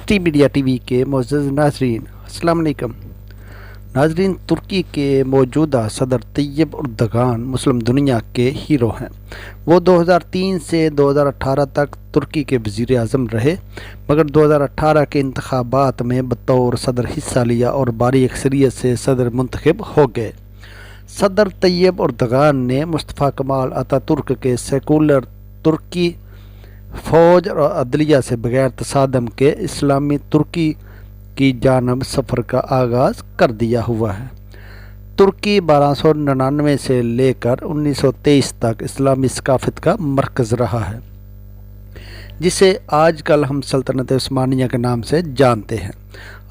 T media T V کے معزز ناظرین، السلام علیکم ناظرین۔ ترکی کے موجودہ صدر طیب اردگان مسلم دنیا کے ہیرو ہیں۔ وہ 2003 سے 2018 تک ترکی کے وزیر اعظم رہے، مگر 2018 کے انتخابات میں بطور صدر حصہ لیا اور بھاری اکثریت سے صدر منتخب ہو گئے۔ صدر طیب اردگان نے مصطفیٰ کمال اتاتürk ترک کے سیکولر ترکی فوج اور عدلیہ سے بغیر تصادم کے اسلامی ترکی کی جانب سفر کا آغاز کر دیا ہوا ہے۔ ترکی 1299 سے لے کر 1923 تک اسلامی ثقافت کا مرکز رہا ہے، جسے آج کل ہم سلطنت عثمانیہ کے نام سے جانتے ہیں۔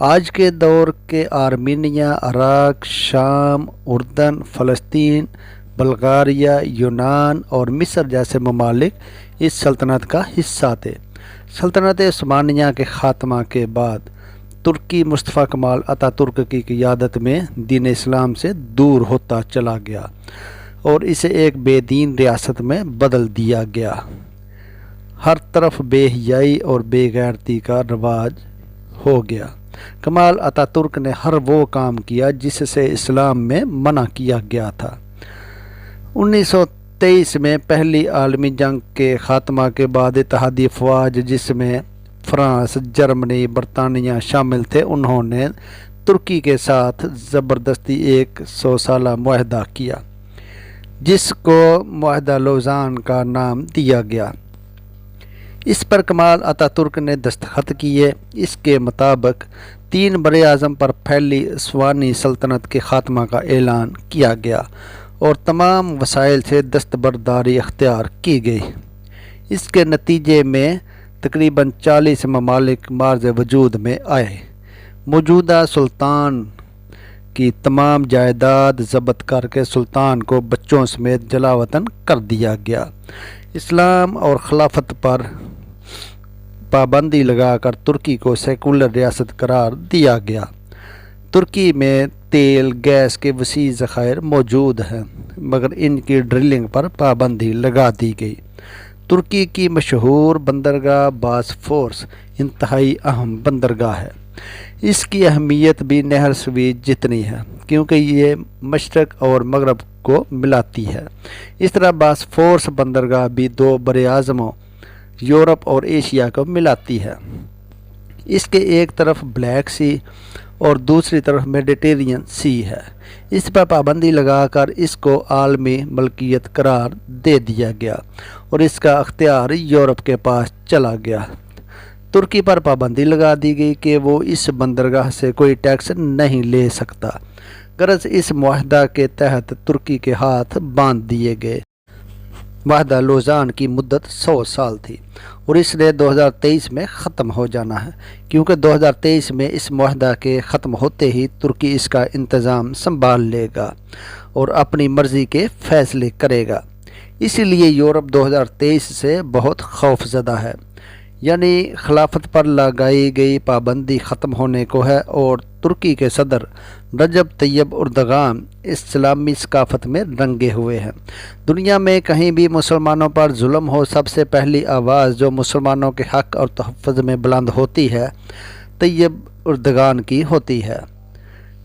آج کے دور کے آرمینیا، عراق، شام، اردن، فلسطین، بلغاریہ، یونان اور مصر جیسے ممالک اس سلطنت کا حصہ تھے۔ سلطنت عثمانیہ کے خاتمہ کے بعد ترکی مصطفیٰ کمال اتاتürk کی قیادت میں دین اسلام سے دور ہوتا چلا گیا اور اسے ایک بے دین ریاست میں بدل دیا گیا۔ ہر طرف بے حیائی اور بے غیرتی کا رواج ہو گیا۔ کمال اتاتürk نے ہر وہ کام کیا جس سے اسلام میں منع کیا گیا تھا۔ 1923 میں پہلی عالمی جنگ کے خاتمہ کے بعد اتحادی افواج، جس میں فرانس، جرمنی، برطانیہ شامل تھے، انہوں نے ترکی کے ساتھ زبردستی ایک 100 سالہ معاہدہ کیا، جس کو معاہدہ لوزان کا نام دیا گیا۔ اس پر کمال اتاتürk نے دستخط کیے۔ اس کے مطابق 3 براعظم پر پھیلی عثمانی سلطنت کے خاتمہ کا اعلان کیا گیا اور تمام وسائل سے دستبرداری اختیار کی گئی۔ اس کے نتیجے میں تقریباً 40 ممالک معرض وجود میں آئے۔ موجودہ سلطان کی تمام جائیداد ضبط کر کے سلطان کو بچوں سمیت جلاوطن کر دیا گیا۔ اسلام اور خلافت پر پابندی لگا کر ترکی کو سیکولر ریاست قرار دیا گیا۔ ترکی میں تیل گیس کے وسیع ذخائر موجود ہیں، مگر ان کی ڈرلنگ پر پابندی لگا دی گئی۔ ترکی کی مشہور بندرگاہ باسفورس انتہائی اہم بندرگاہ ہے۔ اس کی اہمیت بھی نہر سویز جتنی ہے، کیونکہ یہ مشرق اور مغرب کو ملاتی ہے۔ اس طرح باسفورس بندرگاہ بھی 2 براعظموں یورپ اور ایشیا کو ملاتی ہے۔ اس کے ایک طرف بلیک سی اور دوسری طرف میڈیٹرینین سی ہے۔ اس پر پابندی لگا کر اس کو عالمی ملکیت قرار دے دیا گیا اور اس کا اختیار یورپ کے پاس چلا گیا۔ ترکی پر پابندی لگا دی گئی کہ وہ اس بندرگاہ سے کوئی ٹیکس نہیں لے سکتا۔ غرض اس معاہدہ کے تحت ترکی کے ہاتھ باندھ دیے گئے۔ معاہدہ لوزان کی مدت 100 سال تھی اور اس نے 2023 میں ختم ہو جانا ہے، کیونکہ 2023 میں اس معاہدہ کے ختم ہوتے ہی ترکی اس کا انتظام سنبھال لے گا اور اپنی مرضی کے فیصلے کرے گا۔ اسی لیے یورپ 2023 سے بہت خوف زدہ ہے، یعنی خلافت پر لگائی گئی پابندی ختم ہونے کو ہے اور ترکی کے صدر رجب طیب اردگان اسلامی ثقافت میں رنگے ہوئے ہیں۔ دنیا میں کہیں بھی مسلمانوں پر ظلم ہو، سب سے پہلی آواز جو مسلمانوں کے حق اور تحفظ میں بلند ہوتی ہے طیب اردگان کی ہوتی ہے۔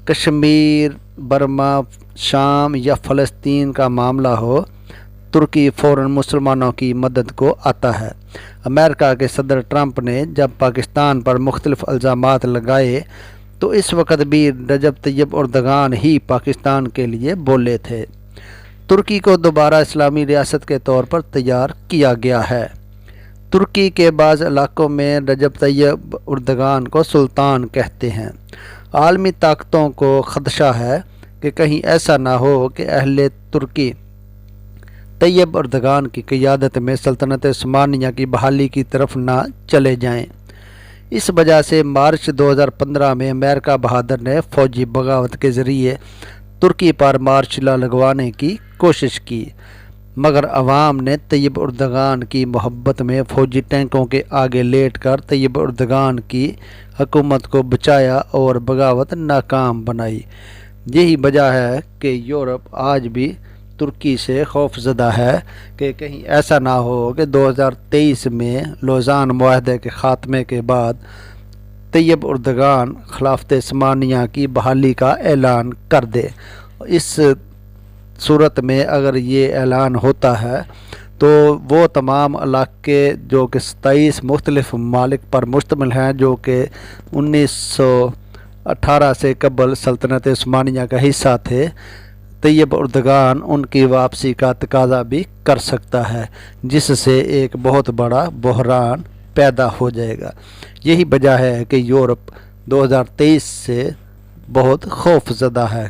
کشمیر، برما، شام یا فلسطین کا معاملہ ہو، ترکی فوراً مسلمانوں کی مدد کو آتا ہے۔ امریکہ کے صدر ٹرمپ نے جب پاکستان پر مختلف الزامات لگائے تو اس وقت بھی رجب طیب اردگان ہی پاکستان کے لیے بولے تھے۔ ترکی کو دوبارہ اسلامی ریاست کے طور پر تیار کیا گیا ہے۔ ترکی کے بعض علاقوں میں رجب طیب اردگان کو سلطان کہتے ہیں۔ عالمی طاقتوں کو خدشہ ہے کہ کہیں ایسا نہ ہو کہ اہل ترکی طیب اردگان کی قیادت میں سلطنت عثمانیہ کی بحالی کی طرف نہ چلے جائیں۔ اس وجہ سے مارچ 2015 میں امریکہ بہادر نے فوجی بغاوت کے ذریعے ترکی پر مارشل لگوانے کی کوشش کی، مگر عوام نے طیب اردگان کی محبت میں فوجی ٹینکوں کے آگے لیٹ کر طیب اردگان کی حکومت کو بچایا اور بغاوت ناکام بنائی۔ یہی وجہ ہے کہ یورپ آج بھی ترکی سے خوف زدہ ہے کہ کہیں ایسا نہ ہو کہ 2023 میں لوزان معاہدے کے خاتمے کے بعد طیب اردگان خلافت عثمانیہ کی بحالی کا اعلان کر دے۔ اس صورت میں اگر یہ اعلان ہوتا ہے تو وہ تمام علاقے جو کہ 27 مختلف ممالک پر مشتمل ہیں، جو کہ 1918 سے قبل سلطنت عثمانیہ کا حصہ تھے، طیب اردگان ان کی واپسی کا تقاضا بھی کر سکتا ہے، جس سے ایک بہت بڑا بحران پیدا ہو جائے گا۔ یہی وجہ ہے کہ یورپ 2023 سے بہت خوف زدہ ہے۔